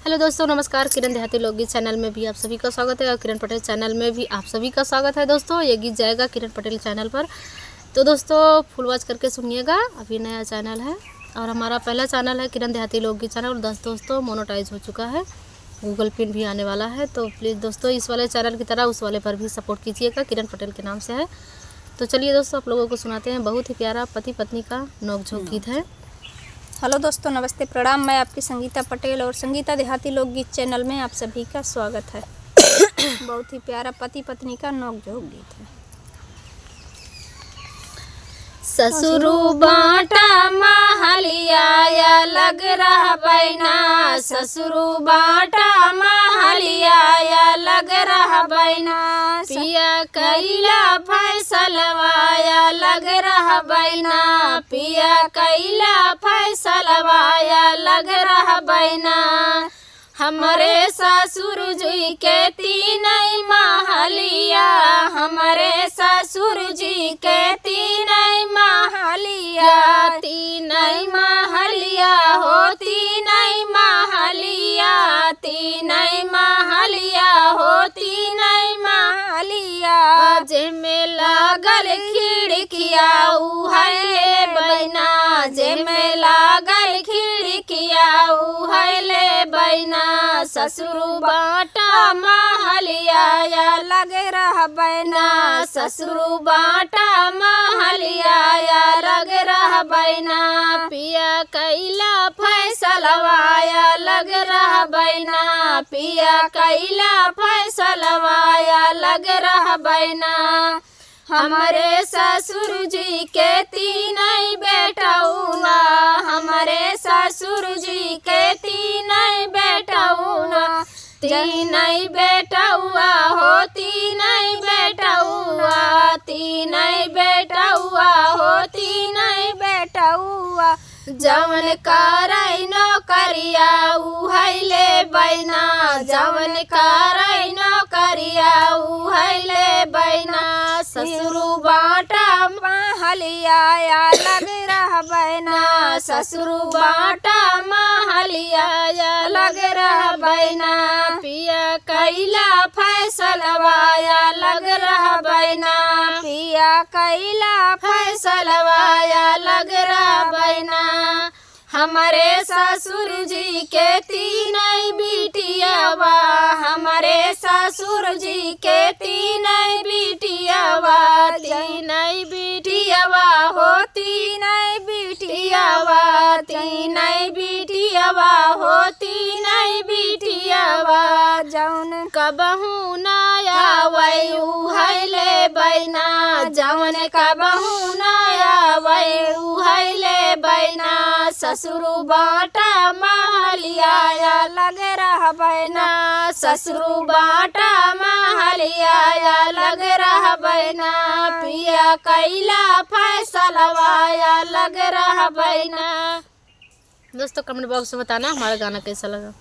Hello दोस्तों, नमस्कार। किरण देहाती लोकगीत चैनल में भी आप सभी का स्वागत है और किरण पटेल चैनल में भी आप सभी का स्वागत है। दोस्तों, ये गीत जाएगा किरण पटेल चैनल पर, तो दोस्तों फुल वॉच करके सुनिएगा। अभी नया चैनल है और हमारा पहला चैनल है किरण देहाती लोकगीत चैनल, और 10 दोस्तों मोनेटाइज हो चुका है, गूगल पिन भी आने वाला है। तो प्लीज़ दोस्तों इस वाले चैनल की तरह उस वाले पर भी सपोर्ट कीजिएगा, किरण पटेल के नाम से है। तो चलिए दोस्तों, आप लोगों को सुनाते हैं। बहुत ही प्यारा पति पत्नी का नोकझोंक गीत है। हेलो दोस्तों, नमस्ते, प्रणाम। मैं आपकी संगीता पटेल और संगीता देहाती लोकगीत चैनल में आप सभी का स्वागत है। बहुत ही प्यारा पति पत्नी का नोकझोंक गीत है। ससुरु बाटा महलिया लग रहा बैना, ससुरु बाटा महलिया लग रहा बैना, पिया कैला फैसलवाया लग रहा बैना, पिया कैला फैसलवाया लग रहा बैना। हमरे ससुर जी के तीन महलिया, हमरे ससुर जी के तीन महलिया, तीन महलिया हो तीन महलिया, तीन महलिया हो तीन महलिया। जेमे लागल खिड़किया उहले बैना, जेमे लागल खिड़किया उहले बैना, ससुरु बाटा महलिया लग रहा बैना, ससुरु बाटा महलिया लग रहा बैना, पिया कैला फैसलवाया लग रहा बैना, पिया कैला फैसलवाया लग रहा बैना। हमरे ससुर जी के तीन बेटौना, हमरे ससुर जी के तीन बेटौना, तीन बेटौआ हो तीन बेटौआ, तीन बेटौआ हो तीन बेटौआ। जवन करई नौकरिया उहले बैना, जवन करई नौकरिया उहले बैना, ससुरु बाटा महलिया लग रहा बैना, ससुरु बाटा महलिया लग रहा बैना, पिया कैला फैसलवाया लग रहा बैना, पिया कैला फैसलवाया लग रहा बैना। हमरे ससुर जी के तीन बिटियावा, हमरे ससुर जी के तीन बिटियावा, तीन बिटियावा हो तीन बिटियावा, तीन बिटियावा हो तीन बिटियावा। जौन कबहू ना आवै उहले बैना, जौन कबहू ना आवै उहले बैना, ससुरु बाटा महलिया लग रहा बैना, ससुरु बाटा महलिया लग रहा बैना, पिया कैला फैसलवाया लग रहा बैना। दोस्तों कमेंट बॉक्स में बताना हमारा गाना कैसा लगा।